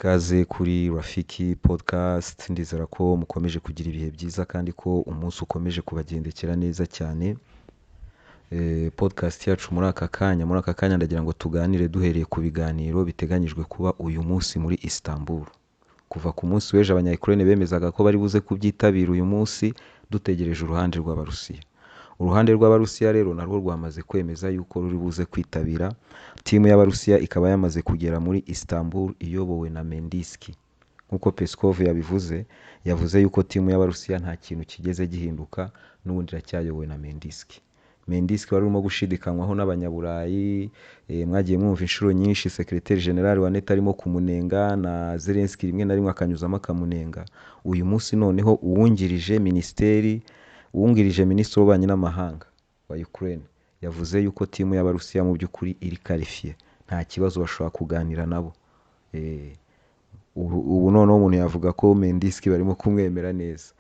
Ikaze kuri Rafiki podcast, ndizera ko mukomeje kugira ibihe byiza kandi ko umunsi ukomeje kubagendekera neza cyane. Podcast yacu muri aka kanya ndagira ngo tuganire duhereye ku biganiro biteganyijwe kuba uyu munsi muri Istanbul. Kuva ku munsi w'ejo abanya-Ukraine bemezaga ko bari buze kubyitabira uyu munsi, dutegereje uruhande rw'Abarusiya. Uruhande rw'Abarusiya rero narwo rwamaze kwemeza yuko ruri buze kwitabira. Timu y'Abarusiya ikaba yamaze kugera muri Istanbul iyobowe na Mendiski. Nkuko Peskov yavuze yuko timu y'Abarusiya nta kintu kigeze gihinduka, n'ubundi iracyayobowe na Mendiski. Mendiski wari urimo gushidikanywaho n'abanyaburayi, mwagiye mwumva inshuro nyinshi Secretary General wa NATO arimo kumunenga na Zelensky rimwe na rimwe akanyuzamo akamunenga. Uyu munsi noneho uwungirije minisitiri w'ububanyi n'amahanga wa Ukraine yavuze yuko timu y'Abarusiya mu by'ukuri iri qualifié, nta kibazo bashobora kuganira nabo. Ubu noneho umuntu yavuga ko Mendiski barimo kumwemera neza.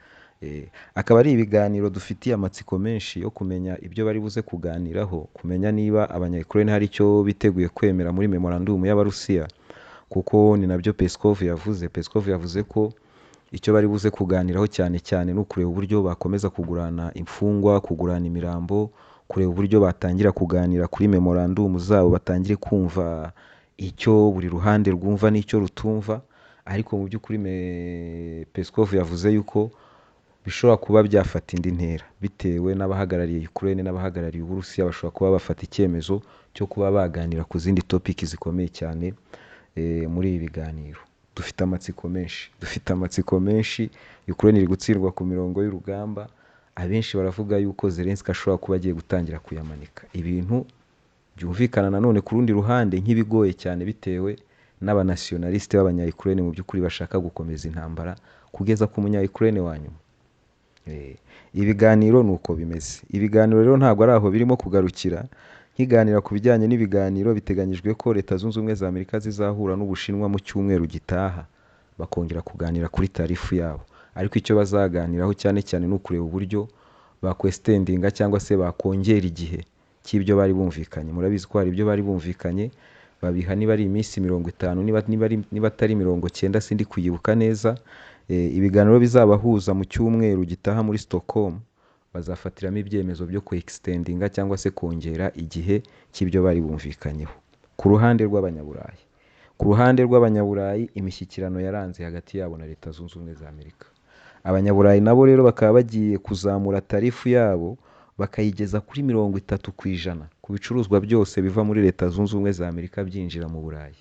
Akaba ari ibiganiro dufitiye amatsiko menshi yo kumenya ibyo bari buze kuganiraho, kumenya niba abanya-Ukraine hari icyo biteguye kwemera muri memorandum y'Abarusiya, kuko ni nabyo Peskov yavuze. Peskov yavuze ko icyo bari buze kuganiraho cyane cyane ni ukureba uburyo bakomeza kugurana imfungwa, kugurana imirambo, kureba uburyo batangira kuganira kuri memorandum zabo, batangire kumva icyo buri ruhande rwumva n'icyo rutumva. Ariko mu by'ukuri Peskov yavuze yuko bishobora kuba byafata indi ntera bitewe n'abahagarariye Ukraine n'abahagarariye Uburusiya, bashobora kuba bafata icyemezo cyo kuba baganira ku zindi topic zikomeye cyane muri ibi biganiro. Dufite amatsiko menshi. Ukraine iri gutsindwa ku mirongo y'urugamba. Abenshi baravuga yuko Zelensky ashobora kuba agiye gutangira kuyamanika. Ibintu byumvikana nanone ku rundi ruhande nk'ibigoye cyane bitewe n'abanationaliste b'abanya-Ukraine mu by'ukuri bashaka gukomeza intambara kugeza ku munya-Ukraine wa nyuma. Ibiganiro nuko bimeze. Ibiganiro rero ntabwo ari aho birimo kugarukira. Nkiganira ku bijyanye n'ibiganiro, biteganyijwe ko Leta Zunze Ubumwe za Amerika zizahura n'Ubushinwa mu cyumweru gitaha, bakongera kuganira kuri tarifu yabo. Ariko icyo bazaganiraho cyane cyane ni ukureba uburyo bakwestendinga cyangwa se bakongera igihe cy'ibyo bari bumvikanye. Murabizi ko hari ibyo bari bumvikanye babiha niba ari iminsi 50, niba atari 90 sindi kuyibuka neza. Ibiganiro bizabahuza mu cyumweru gitaha muri Stockholm, bazafatiramo ibyemezo byo extendinga cyangwa se kongera igihe cy'ibyo bari bumvikanyeho. Ku ruhande rw'abanyaburayi imishyikirano yaranze hagati yabo na Leta Zunze Ubumwe za Amerika. Abanyaburayi nabo rero bakaba bagiye kuzamura tarifu yabo bakayigeza kuri 30% ku bicuruzwa byose biva muri Leta Zunze Ubumwe za Amerika byinjira mu Burayi.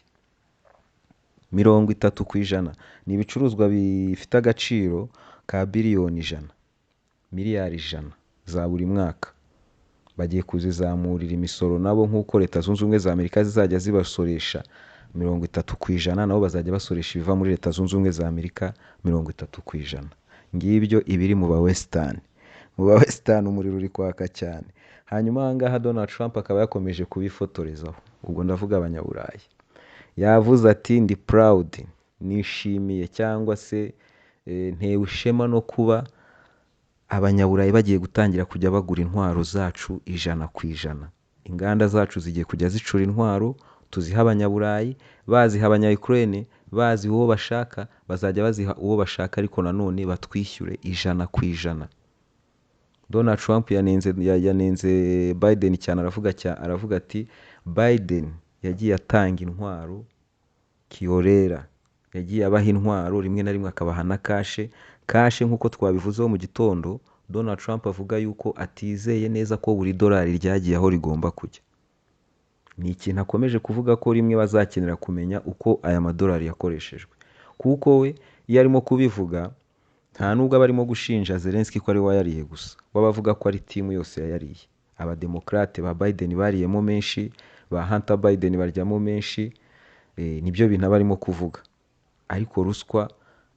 30% ni ibicuruzwa bifite agaciro ka biliyoni 100, miliyari 100 za buri mwaka. Bagiye kuzizamurira imisoro nabo nk'uko Leta Zunze Ubumwe za Amerika zizajya zibasoresha 30%, nabo bazajya basoresha ibiva muri Leta Zunze Ubumwe za Amerika 30%. Ngibyo ibiri mu ba Western. Mu ba Western umuriro uri kwaka cyane. Hanyuma ahangaha Donald Trump akaba yakomeje kubifotorezaho. Ubwo ndavuga abanyaburayi. Yavuze ati ndi proud, nishimiye cyangwa se ntewe ishema no kuba abanyaburayi bagiye gutangira kujya bagura intwaro zacu 100%. Inganda zacu zigiye kujya zicura intwaro tuziha abanyaburayi, baziha abanya-Ukraine, bazi uwo bashaka, bazajya baziha uwo bashaka, ariko nanone batwishyure 100%. Donald Trump yanenze Biden cyane, aravuga ati Biden yagiye atanga intwaro kiorera, yagiye abaha intwaro rimwe na rimwe akabaha na kashe nk'uko twabivuzeho mu gitondo. Donald Trump avuga yuko atizeye neza ko buri dolari ryagiye aho rigomba kujya. Ni ikintu akomeje kuvuga ko rimwe bazakenera kumenya uko aya madolari yakoreshejwe, kuko we iyo arimo kubivuga nta nubwo barimo gushinja Zelensky ko ari we yariye gusa, bavuga ko ari timu yose yayariye. Abademokrate ba Biden bariyemo menshi, ba Hunter Biden baryamo menshi. Nibyo bintu barimo kuvuga. Ariko ruswa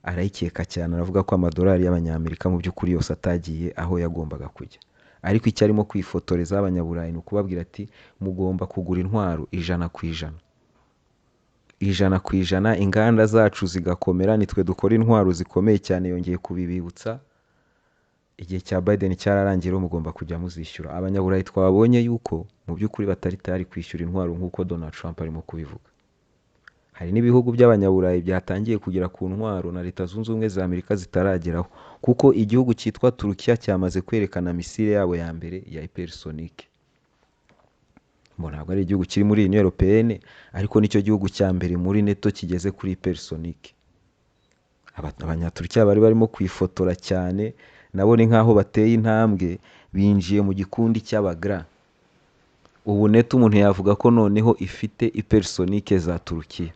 arayikeka cyane, aravuga ko amadolari y'abanyamerika mu by'ukuri yose atagiye aho yagombaga kujya. Ariko icyo arimo kwifotoreza abanyaburayi ni ukubabwira ati mugomba kugura intwaro 100%. 100%. Inganda zacu zigakomera, nitwe dukora intwaro zikomeye cyane. Yongeye kubibibutsa igihe cya Biden cyararangiye, mugomba kujya muzishyura. Abanyaburayi twabonye yuko mu by'ukuri batari tayari kwishyura intwaro nk'uko Donald Trump arimo kubivuga. hari n'ibihugu by'abanyaburayi byatangiye kugera ku ntwaro na leta zunze ubumwe za amerika zitarageraho, kuko igihugu cyitwa turukiya cyamaze kwerekana misile yabo ya mbere ya hypersonic. Ntabwo ari igihugu kiri muri Union Européenne, ariko nicyo gihugu cya mbere muri neto kigeze kuri hypersonic. Abanyaturukiya bari barimo kwifotora cyane, nabo ni nk'aho bateye intambwe, binjiye mu gikundi cy'abagra. Ubu neto umuntu yavuga ko noneho ifite hypersonic za Turukiya,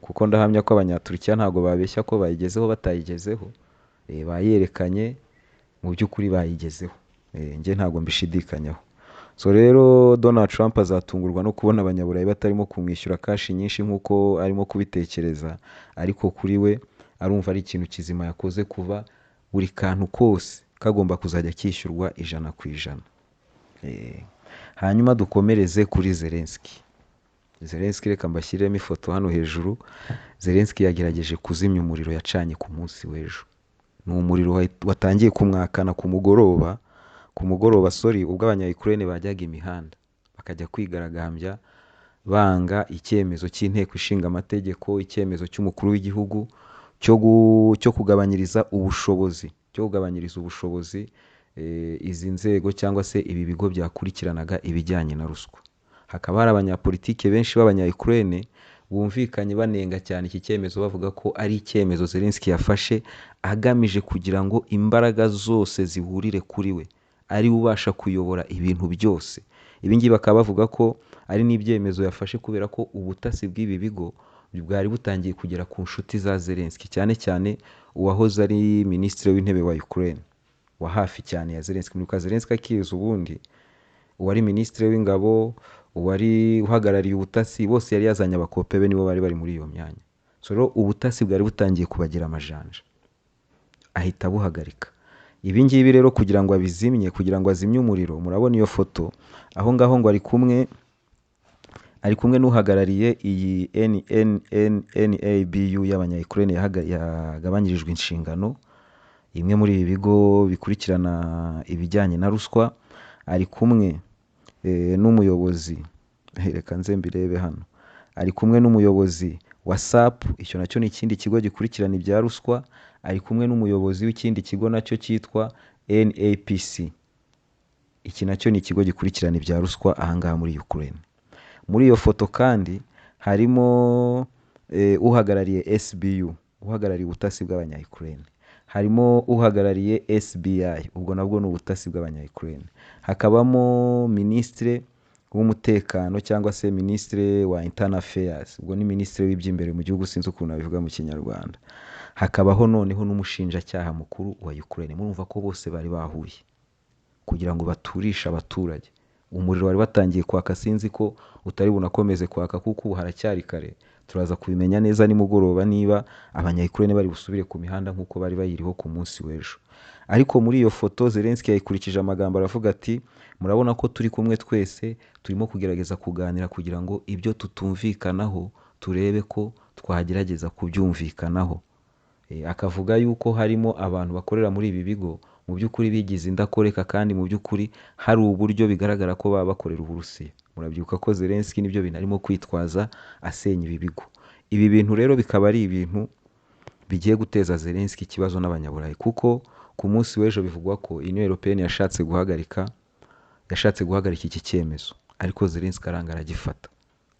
kuko ndahamya ko abanyaturukiya ntabwo babeshya ko bayigezeho batayigezeho. Bayerekanye, mu by'ukuri bayigezeho. Njye ntabwo mbishidikanyaho. So rero Donald Trump azatungurwa no kubona abanyaburayi batarimo kumwishyura kashi nyinshi nk'uko arimo kubitekereza, ariko kuri we arumva ari ikintu kizima yakoze, kuva buri kantu kose kagomba kuzajya kishyurwa 100%. Hanyuma dukomereze kuri Zelensky. Zelensky reka mbashyiremo ifoto hano hejuru. Zelensky yagerageje kuzimya umuriro yacanye ku munsi w'ejo. Ni umuriro watangiye kumwakana ku mugoroba, ubwo abanya-Ukraine bajyaga imihanda bakajya kwigaragambya banga icyemezo cy'inteko ishinga amategeko, icyemezo cy'umukuru w'igihugu cyo kugabanyiriza ubushobozi izi nzego cyangwa se ibi bigo byakurikiranaga ibijyanye na ruswa. Hakaba hari abanyapolitike benshi b'abanya-Ukraine bumvikanye banenga cyane iki cyemezo, bavuga ko ari icyemezo Zelensky yafashe agamije kugira ngo imbaraga zose zihurire kuri we, ari ubasha kuyobora ibintu byose. Ibi ngibi bakaba bavuga ko ari n'ibyemezo yafashe kubera ko ubutasi bw'ibi bigo bwari butangiye kugera ku nshuti za Zelensky, cyane cyane uwahoze ari minisitiri w'intebe wa Ukraine, wa hafi cyane ya Zelensky. Muri Zelensky akiza ubundi, uwari minisitiri w'ingabo, uwari uhagarariye ubutasi, bose yari yazanye abakope be, nibo bari muri iyo myanya. So rero ubutasi bwari butangiye kubagira amajanja, ahita buhagarika. Ibi ngibi rero kugira ngo abizimye, kugira ngo azimye umuriro, murabona iyo foto aho ngaho ngo ari kumwe n'uhagarariye iyi NABU y'abanya-Ukraine yagabanyirijwe inshingano, imwe muri ibi bigo bikurikirana ibijyanye na ruswa. Ari kumwe n'umuyobozi, reka nze mbirebe hano, ari kumwe n'umuyobozi wa SAP, icyo nacyo ni ikindi kigo gikurikirana ibya ruswa. Ari kumwe n'umuyobozi w'ikindi kigo nacyo cyitwa NAPC, iki nacyo ni ikigo gikurikirana ibya ruswa ahangaha muri Ukraine. Muri iyo foto kandi harimo uhagarariye SBU, uhagarariye ubutasi bw'abanya-Ukraine. Harimo uhagarariye SBI, ubwo nabwo ni ubutasi bw'abanya-Ukraine. Hakabamo minisitiri w'umutekano cyangwa se minisitiri wa internal affairs, ubwo ni minisitiri w'iby'imbere mu gihugu, sinzi ukuntu abivuga mu kinyarwanda. Hakabaho noneho n'umushinjacyaha mukuru wa Ukraine. Murumva ko bose bari bahuye kugira ngo baturishe abaturage. Umuriro wari watangiye kwaka, sinzi ko utari bunakomeze kwaka kuko ubu haracyari kare. Turaza kubimenya neza nimugoroba niba abanya-Ukraine bari busubire ku mihanda nk'uko bari bayiriho ku munsi w'ejo. Ariko muri iyo foto Zelensky yayikurikije amagambo, aravuga ati murabona ko turi kumwe twese, turimo kugerageza kuganira kugira ngo ibyo tutumvikanaho turebe ko twagerageza kubyumvikanaho. Akavuga yuko harimo abantu bakorera muri ibi bigo mu by'ukuri bigize indakoreka, kandi mu by'ukuri hari uburyo bigaragara ko baba bakorera Uburusiya. Murabyibuka ko Zelensky nibyo bintu arimo kwitwaza asenya ibi bigo. Ibi bintu rero bikaba ari ibintu bigiye guteza Zelensky ikibazo n'abanyaburayi, kuko ku munsi w'ejo bivugwa ko Union Européenne yashatse guhagarika iki cyemezo, ariko Zelensky aranga aragifata,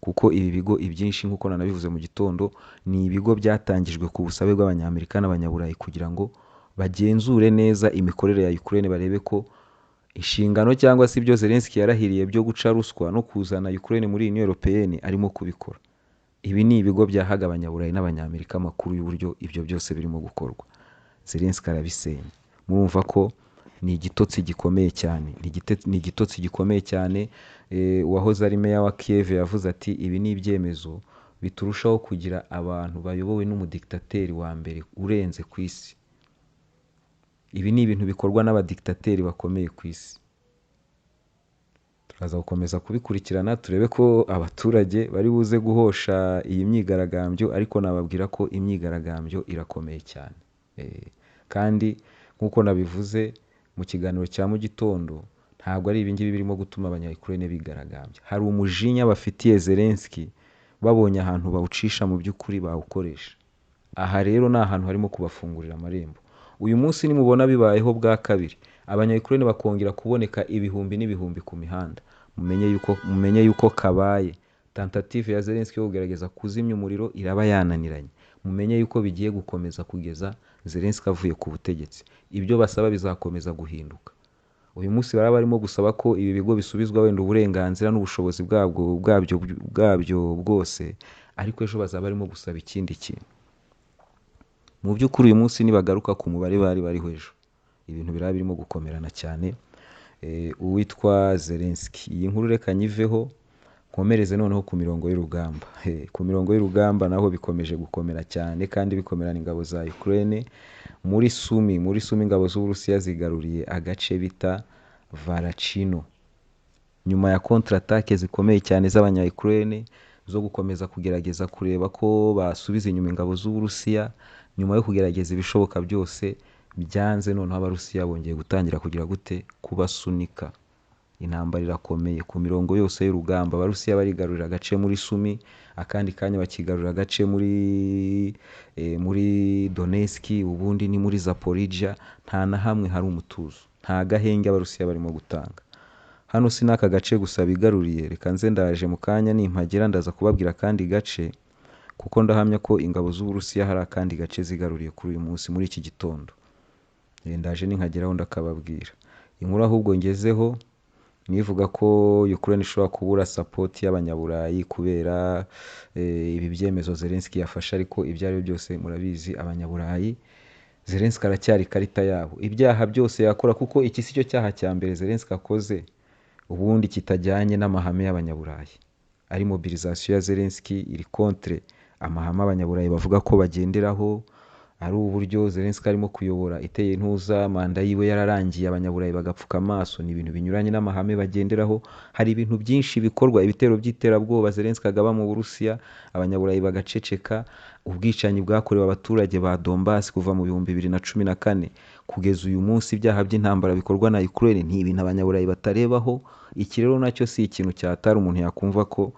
kuko ibi bigo ibyinshi nk'uko nanabivuze mu gitondo ni ibigo byatangijwe ku busabe bw'abanyamerika n'abanyaburayi kugira ngo bagenzure neza imikorere ya Ukraine, barebe ko inshingano cyangwa se ibyo Zelensky yarahiriye byo guca ruswa no kuzana Ukraine muri Union Européenne arimo kubikora. Ibi ni ibigo byahaga abanyaburayi n'abanyamerika amakuru y'uburyo ibyo byose birimo gukorwa. Zelensky arabisenya. Murumva ko ni igitotsi gikomeye cyane, ni igitotsi gikomeye cyane. Uwahoze ari meya wa Kiev yavuze ati ibi ni ibyemezo biturushaho kugira abantu bayobowe n'umudiktateri wa mbere urenze ku isi. Ibi ni ibintu bikorwa n'abadiktateri bakomeye ku isi. Turaza gukomeza kubikurikirana turebe ko abaturage bari buze guhosha iyi myigaragambyo, ariko nababwira ko imyigaragambyo irakomeye cyane. Kandi nk'uko nabivuze mu kiganiro cya mu gitondo, ntabwo ari ibingibi birimo gutuma abanya-Ukraine bigaragambya. Hari umujinya bafitiye Zelensky babonye ahantu bawucisha mu by'ukuri bawukoresha. Aha rero ni ahantu harimo kubafungurira amarembo. Uyu munsi nimubona bibayeho bwa kabiri, abanya-Ukraine bakongera kuboneka ibihumbi n'ibihumbi ku mihanda, mumenye yuko kabaye. Tentative ya Zelensky yo kugerageza kuzimya umuriro iraba yananiranye. Mumenye yuko bigiye gukomeza kugeza Zelensky avuye ku butegetsi. Ibyo basaba bizakomeza guhinduka. Uyu munsi baraba barimo gusaba ko ibi bigo bisubizwa wenda uburenganzira n'ubushobozi bwabyo bwose, ariko ejo bazaba barimo gusaba ikindi kintu. Mu by'ukuri uyu munsi nibagaruka ku mubare bariho ejo, ibintu biraba birimo gukomerana cyane. Uwitwa Zelensky, iyi nkuru reka nyiveho nkomereze noneho ku mirongo y'urugamba. Ku mirongo y'urugamba naho bikomeje gukomera cyane kandi bikomerana ingabo za Ukraine. Muri Sumi ingabo z'Uburusiya zigaruriye agace bita Varachino, nyuma ya contre-attaque zikomeye cyane z'abanya-Ukraine zo gukomeza kugerageza kureba ko basubiza inyuma ingabo z'Uburusiya. Nyuma yo kugerageza ibishoboka byose byanze, noneho Abarusiya bongeye gutangira kugira gute kubasunika. Intambara irakomeye ku mirongo yose y'urugamba. Abarusiya barigarurira agace muri Sumi, akandi kanya bakigarurira agace muri Donetsk, ubundi ni muri Zaporizhia. Nta na hamwe hari umutuzo, nta gahenge Abarusiya barimo gutanga. Hano si n'aka gace gusa bigaruriye, reka nze ndaje mu kanya nimpagera ndaza kubabwira akandi gace, kuko ndahamya ko ingabo z'Uburusiya hari akandi gace zigaruriye kuri uyu munsi muri iki gitondo. Ndaje ninkageraho ndakababwira. Inkuru ahubwo ngezeho nivuga ko Ukraine ishobora kubura support y'abanyaburayi kubera ibi byemezo Zelensky yafashe, ariko ibyo ari byo byose murabizi abanyaburayi Zelensky aracyari karita yabo. Ibyaha byose yakora, kuko iki si cyo cyaha cya mbere Zelensky akoze ubundi kitajyanye n'amahame y'abanyaburayi. Ari mobilisation ya Zelensky iri contre amahame abanyaburayi bavuga ko bagenderaho, ari uburyo Zelensky arimo kuyobora iteye ntuza, manda yiwe yararangiye abanyaburayi bagapfuka amaso. Ni ibintu binyuranye n'amahame bagenderaho. Hari ibintu byinshi bikorwa, ibitero by'iterabwoba Zelensky agaba mu Burusiya, abanyaburayi bagaceceka. Ubwicanyi bwakorewe abaturage ba Donbass kuva mu 2014 kugeza uyu munsi, ibyaha by'intambara bikorwa na Ukraine ni ibintu abanyaburayi batarebaho. Iki rero nacyo si ikintu cyatari umuntu yakumva ko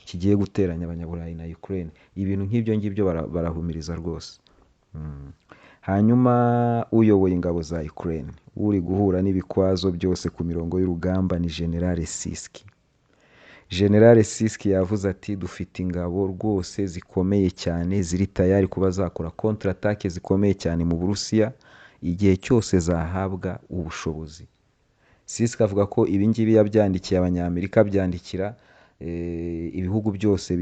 kigiye guteranya abanyaburayi na Ukraine. Ibintu nk'ibyo ngibyo barahumiriza rwose. Hanyuma uyoboye ingabo za Ukraine uri guhura n'ibikwazo byose ku mirongo y'urugamba ni General Siski. General Siski yavuze ati dufite ingabo rwose zikomeye cyane ziri tayari kuba zakora contre-attaque zikomeye cyane mu Burusiya igihe cyose zahabwa ubushobozi. Siski avuga ko ibi ngibi yabyandikiye abanyamerika, byandikira ibihugu byose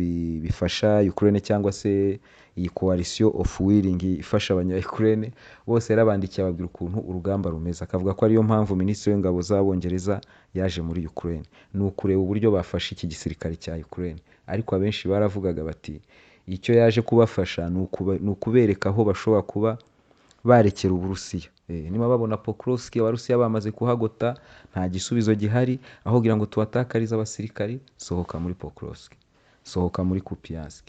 bifasha Ukraine cyangwa se iyi coalition of willing ifasha abanya-Ukraine bose. Yarabandikiye ababwira ukuntu urugamba rumeze, akavuga ko ariyo mpamvu minisitiri w'ingabo z'Abongereza yaje muri Ukraine, ni ukureba uburyo bafasha iki gisirikare cya Ukraine. Ariko abenshi baravugaga bati icyo yaje kubafasha ni ukubereka aho bashobora kuba barekera Uburusiya. Niba babona Pokrovsk Abarusiya bamaze kuhagota, nta gisubizo gihari, aho kugira ngo tubatakarize abasirikari, sohoka muri Pokrovsk, sohoka muri Kupiansk.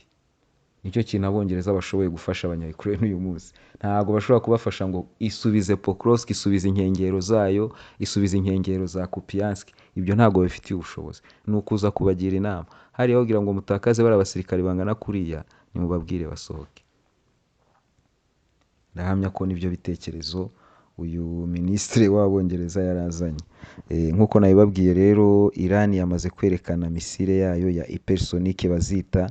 Nicyo kintu Abongereza bashoboye gufasha abanya-Ukraine uyu munsi. Ntabwo bashobora kubafasha ngo isubize Pokrovsk, isubize inkengero zayo, isubize inkengero za Kupiansk. Ibyo ntabwo bifitiye ubushobozi. Ni ukuza kubagira inama. Hariho kugira ngo mutakaze bari abasirikari bangana kuriya, nimubabwire basohoke. Ndahamya ko nibyo bitekerezo uyu minisitiri w'Abongereza yarazanye. Nkuko nabibabwiye rero, Iran yamaze kwerekana misile yayo ya hypersonic bazita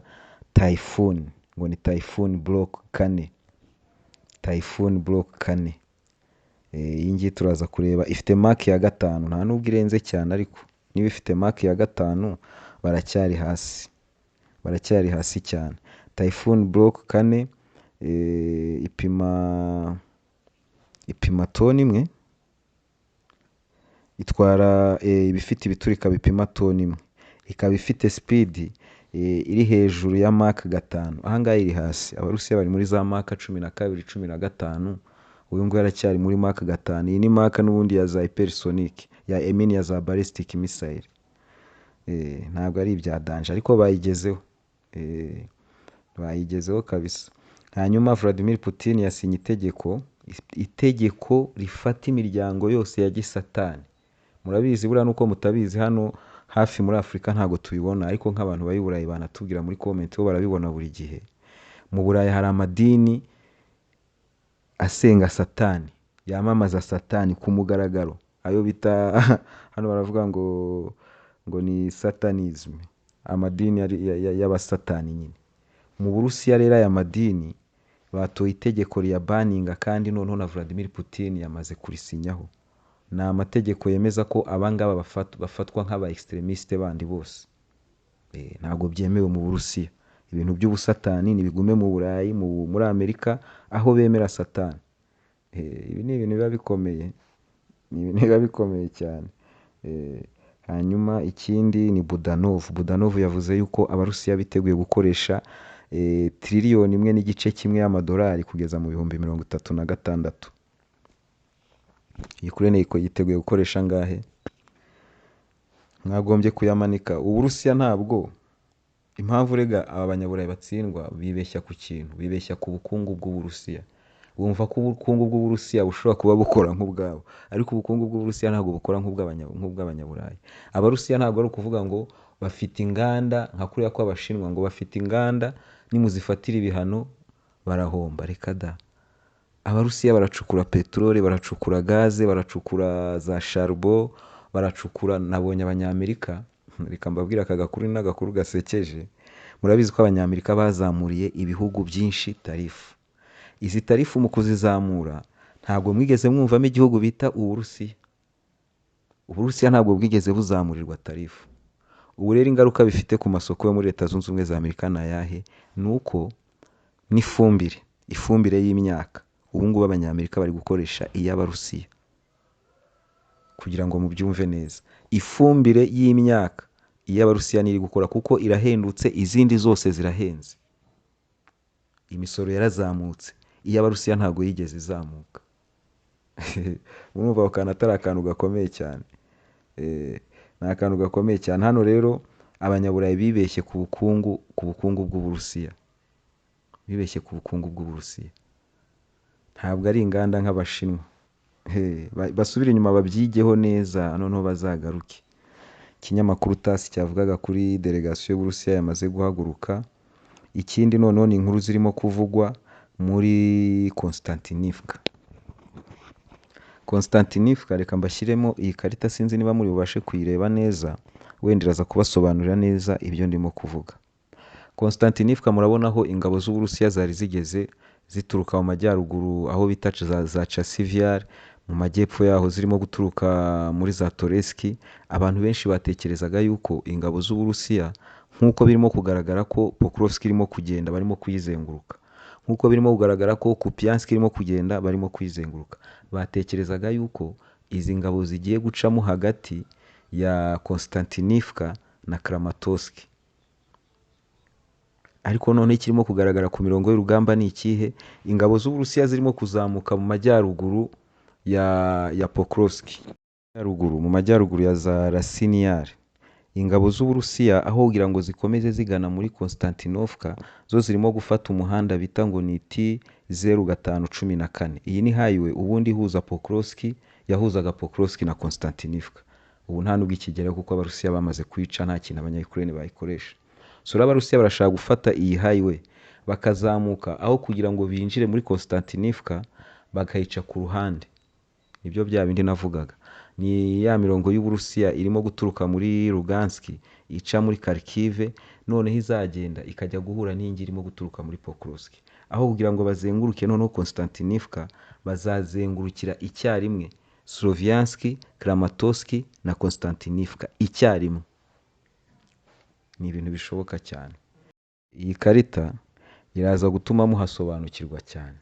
Typhoon, ngo ni Typhoon Block 4. Typhoon Block 4. Iyi ngiyi turaza kureba, ifite mark ya 5, nta nubwo irenze cyane, ariko niba ifite mark ya 5 baracyari hasi, baracyari hasi cyane. Typhoon Block 4 ipima toni imwe, itwara ibifite ibiturika bipima toni imwe, ikaba ifite speed iri hejuru ya Mach 5. Ahangaha iri hasi. Abarusiya bari muri za Mach 12 15, uyu nguyu aracyari muri Mach 5. Iyi ni Mach n'ubundi ya za hypersonic, ya za ballistic missile. Ntabwo ari ibya danger, ariko bayigezeho, bayigezeho kabisa. Hanyuma Vladimir Putin yasinye itegeko rifata imiryango yose ya gisatani. Murabizi buriya nuko mutabizi, hano hafi muri Afurika ntabwo tubibona, ariko nk'abantu bari i Burayi banatubwira muri comment bo barabibona buri gihe. Mu Burayi hari amadini asenga satani, yamamaza satani ku mugaragaro, ayo bita hano baravuga ngo ni satanism, amadini y'abasatani nyine. Mu Burusiya rero aya madini batoye itegeko rya banninga, kandi noneho na Vladimir Putin yamaze kurisinyaho. Ni amategeko yemeza ko abangaba bafatwa nk'aba extremiste bandi bose. Ntabwo byemewe mu Burusiya. Ibintu by'ubusatani nibigume mu Burayi, muri Amerika aho bemera satani. Ibi ni ibintu biba bikomeye, ni ibintu biba bikomeye cyane. Hanyuma ikindi ni Budanov. Budanov yavuze yuko Abarusiya biteguye gukoresha trillion 1.5 y'amadolari kugeza mu 2036. Ukraine yiteguye gukoresha ngahe? Mwagombye kuyamanika. Uburusiya ntabwo, impamvu rega aba banyaburayi batsindwa, bibeshya ku kintu, bibeshya ku bukungu bw'Uburusiya. Bumva ko ubukungu bw'Uburusiya bushobora kuba bukora nk'ubwabo, ariko ubukungu bw'Uburusiya ntabwo bukora nk'ubw'abanyaburayi. Abarusiya ntabwo ari ukuvuga ngo bafite inganda nka kuriya kw'Abashinwa, ngo bafite inganda nimuzifatira ibihano barahomba. Reka da. Abarusiya baracukura peteroli, baracukura gaze, baracukura za charbon, baracukura. Nabonye Abanyamerika, reka mbabwira aka gakuru n'agakuru gasekeje. Murabizi ko Abanyamerika bazamuriye ibihugu byinshi tarifu. Izi tarifu mu kuzizamura ntabwo mwigeze mwumvamo igihugu bita Uburusiya. Uburusiya ntabwo bwigeze buzamurirwa tarifu. Ubu rero ingaruka bifite ku masoko yo muri Leta Zunze Ubumwe za Amerika ni ayahe? Ni uko ifumbire y'imyaka, ubu ngubu Abanyamerika bari gukoresha iy'Abarusiya. Kugira ngo mubyumve neza, ifumbire y'imyaka iy'Abarusiya niri gukora kuko irahendutse, izindi zose zirahenze. Imisoro yarazamutse, iy'Abarusiya ntabwo yigeze izamuka. Urumva ko kana atari akantu gakomeye cyane. Ni akantu gakomeye cyane. Hano rero Abanyaburayi bibeshye ku bukungu bw'Uburusiya. Bibeshye ku bukungu bw'Uburusiya. Ntabwo ari inganda nk'Abashinwa. Basubire inyuma babyigeho neza, noneho bazagaruke. Ikinyamakuru TASS cyavugaga kuri delegation y'Uburusiya yamaze guhaguruka. Ikindi noneho ni inkuru zirimo kuvugwa muri Konstantinivka. Konstantinivka, reka mbashyiremo iyi karita, sinzi niba muri bubashe kuyireba neza, wenda iraza kubasobanurira neza ibyo ndimo kuvuga. Konstantinivka murabonaho ingabo z'Uburusiya zari zigeze zituruka mu majyaruguru aho bita za Chasivyar, mu majyepfo yaho zirimo guturuka muri za Toretsk. Abantu benshi batekerezaga yuko ingabo z'Uburusiya, nk'uko birimo kugaragara ko Pokrovsk irimo kugenda, barimo kuyizenguruka, nk'uko birimo kugaragara ko Kupiansk irimo kugenda, barimo kuyizenguruka, batekerezaga yuko izi ngabo zigiye gucamo hagati ya Konstantinivka na Kramatorsk. Ariko none ikirimo kugaragara ku mirongo y'urugamba ni ikihe? Ingabo z'Uburusiya zirimo kuzamuka mu majyaruguru ya Pokrovsk, mu majyaruguru ya za Rasiniar. Ingabo z'Uburusiya aho kugira ngo zikomeze zigana muri Konstantinovka, zo zirimo gufata umuhanda bita ngo ni T0514. Iyi ni highway ubundi ihuza Pokrovsk, yahuzaga Pokrovsk na Konstantinivka. Ubu nta nubwo ikigera kuko Abarusiya bamaze kwica, nta kintu Abanya-Ukraine bayikoresha. So Abarusiya barashaka gufata iyi highway bakazamuka, aho kugira ngo binjire muri Konstantinivka bakayica ku ruhande. Nibyo bya bindi navugaga. Ni ya mirongo y'Uburusiya irimo guturuka muri Lugansk ica muri Kharkiv, noneho izagenda ikajya guhura n'ingi irimo guturuka muri Pokrovsk. Aho kugira ngo bazenguruke noneho Konstantinivka, bazazengurukira icyarimwe Sloviansk, Kramatorsk na Konstantinivka icyarimwe. Ni ibintu bishoboka cyane. Iyi karita iraza gutuma muhasobanukirwa cyane,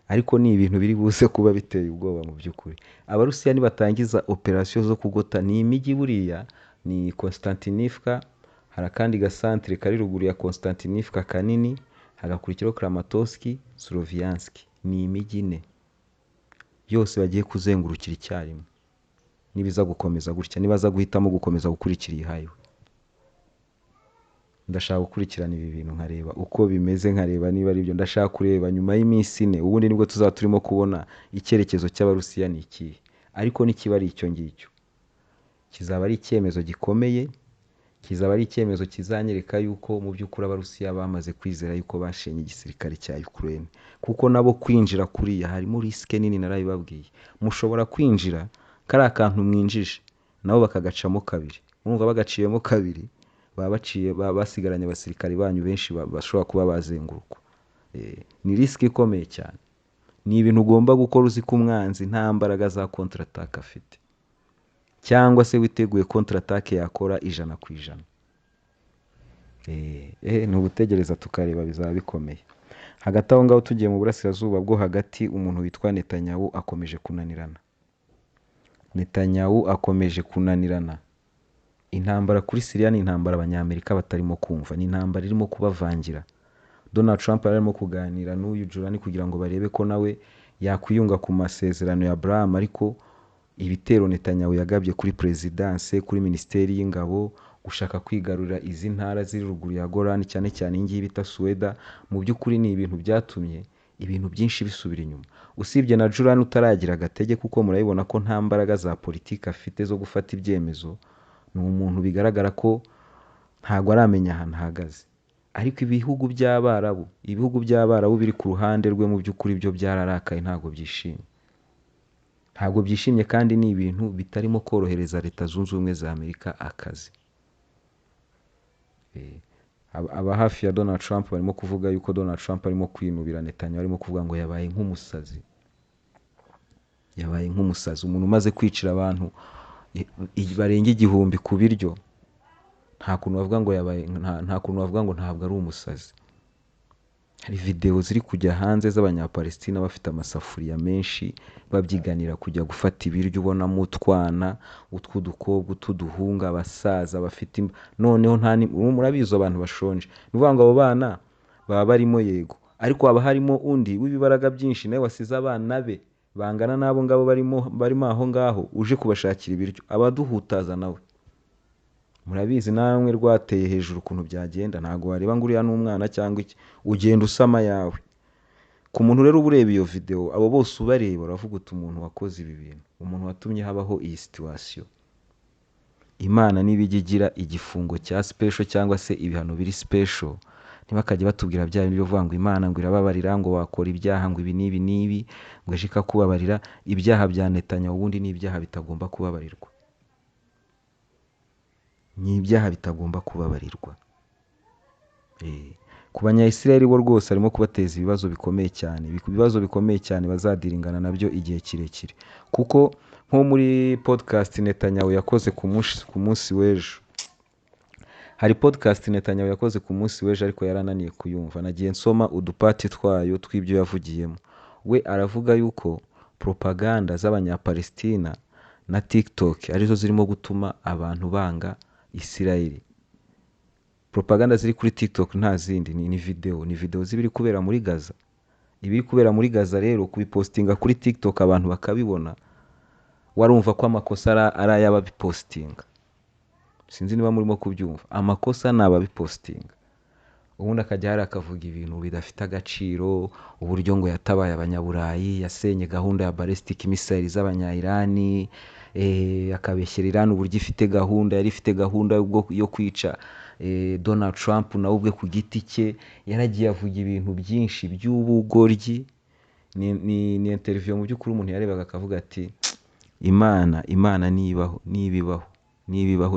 ariko ni ibintu biri buze kuba biteye ubwoba mu by'ukuri. Abarusiya nibatangiza operasiyo zo kugota ni imijyi buriya, ni Konstantinivka, hari akandi gasantere kari ruguru ya Konstantinivka kanini, hagakurikiraho Kramatorsk, Sloviansk. Ni imijyi ine yose bagiye kuzengurukira icyarimwe. Nibiza gukomeza gutya, nibaza guhitamo gukomeza gukurikira iyi highway, ndashaka gukurikirana ibi bintu nkareba uko bimeze, nkareba niba ari byo. Ndashaka kureba nyuma y'iminsi ine, ubundi nibwo tuzaba turimo kubona icyerekezo cy'Abarusiya ni ikihe, ariko nikiba ari icyo ngicyo kizaba ari icyemezo gikomeye, kizaba ari icyemezo kizanyereka yuko mu by'ukuri abarusiya bamaze kwizera yuko bashenye igisirikare cya Ukraine, kuko nabo kwinjira kuriya harimo risike nini, narabibabwiye. Mushobora kwinjira kariya kantu mwinjije nabo bakagacamo kabiri, urumva bagaciyemo kabiri baba basigaranye abasirikari banyu benshi bashobora kuba bazengurukwa. Ni risike ikomeye cyane, ni ibintu ugomba gukora uzi ko umwanzi nta mbaraga za kontra attack afite, cyangwa se witeguye kontra attack yakora 100%. Ni ugutegereza tukareba, bizaba bikomeye. Hagati aho ngaho tugiye mu burasirazuba bwo hagati, umuntu witwa Netanyahu akomeje kunanirana. Intambara kuri Syria ni intambara abanyamerika batarimo kumva, ni intambara irimo kubavangira. Donald Trump arimo kuganira n'uyu Jurani kugira ngo barebe ko nawe yakwiyunga ku masezerano ya Abraham, ariko ibitero Netanyahu yagabye kuri presidence, kuri ministeri y'ingabo, gushaka kwigarurira izi ntara ziri ruguru ya Golan, cyane cyane ingiyi bita Sueda, mu by'ukuri ni ibintu byatumye ibintu byinshi bisubira inyuma. Usibye na Jurani utaragira agatege, kuko murabibona ko nta mbaraga za politiki afite zo gufata ibyemezo, ni umuntu bigaragara ko ntago aramenya ahantu ahagaze. Ariko ibihugu by'Abarabu biri ku ruhande rwe mu by'ukuri byo byararakaye, ntago byishimye, kandi ni ibintu bitarimo korohereza Leta Zunze Ubumwe za Amerika akazi. Aba hafi ya Donald Trump barimo kuvuga yuko Donald Trump arimo kwinubira Netanyahu, arimo kuvuga ngo yabaye nk'umusazi, umuntu umaze kwicira abantu barenga 1000 ku biryo, nta kuntu bavuga ngo ntabwo ari umusazi. Hari video ziri kujya hanze z'abanyapalestina bafite amasafuriya menshi babyiganira kujya gufata ibiryo, ubonamo utwana, utw'udukobwa, utw'uduhunga, abasaza bafite noneho murabizo abantu bashonje. Nuvuga ngo abo bana baba barimo yego, ariko haba harimo undi w'ibibaraga byinshi nawe wasize abana be bangana n'abo ngabo barimo aho ngaho, uje kubashakira ibiryo, abaduhutaza nawe. Murabizi namwe rwateye hejuru ukuntu byagenda, ntago wareba ngo uriya n'umwana cyangwa iki, ugenda usama yawe. Ku muntu rero ureba iyo video, abo bose ubareba uravuga uti umuntu wakoze ibi bintu, umuntu watumye habaho iyi situation, Imana nibigigira igifungo cya special cyangwa se ibihano biri special, ntibakajye batubwira bya bintu byo vuga ngo Imana ngo irababarira, ngo wakora ibyaha ngo ibi n'ibi, ngo eshika kubabarira. Ibyaha bya Netanyahu ubundi ni ibyaha bitagomba kubabarirwa, ni ibyaha bitagomba kubabarirwa. Ku banyayisiraheli bo rwose arimo kubateza ibibazo bikomeye cyane, bazadiringana nabyo igihe kirekire. Kuko nko muri podcast Netanyahu yakoze ku munsi w'ejo, hari podcast Netanyahu yakoze ku munsi w'ejo ariko yarananiye kuyumva, nagiye nsoma udupati twayo tw'ibyo yavugiyemo. We aravuga yuko propaganda z'abanyapalestina na TikTok arizo zirimo gutuma abantu banga Isiraheli. Propaganda ziri kuri TikTok nta zindi, ni video zibiri kubera muri Gaza. Ibiri kubera muri Gaza rero kubipostinga kuri TikTok abantu bakabibona, warumva ko amakosa ari ay'ababipostinga. Sinzi niba murimo kubyumva, amakosa ni ababipostinga. Ubundi akajya hari akavuga ibintu bidafite agaciro, uburyo ngo yatabaye abanyaburayi, yasenye gahunda ya ballistic missile z'abanya-Irani, akabeshyera Iran uburyo yari ifite gahunda yo kwica Donald Trump nawe ubwe ku giti cye. Yaragiye avuga ibintu byinshi by'ubugoryi. Ni interview mu by'ukuri umuntu yarebaga akavuga ati Imana nibibaho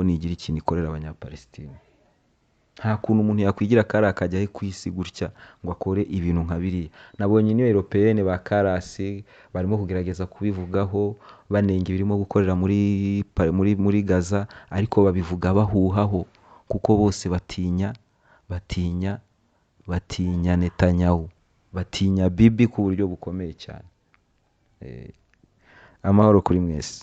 nigira ikintu ikorera abanyapalestina. Nta kuntu umuntu yakwigira kari akajya ku isi gutya ngo akore ibintu nka biriya. Nabonye niyo Européenne ba Karasi barimo kugerageza kubivugaho, banenga ibirimo gukorera muri Gaza, ariko babivuga bahuhaho, kuko bose batinya Netanyahu, batinya Bibi ku buryo bukomeye cyane. Amahoro kuri mwese.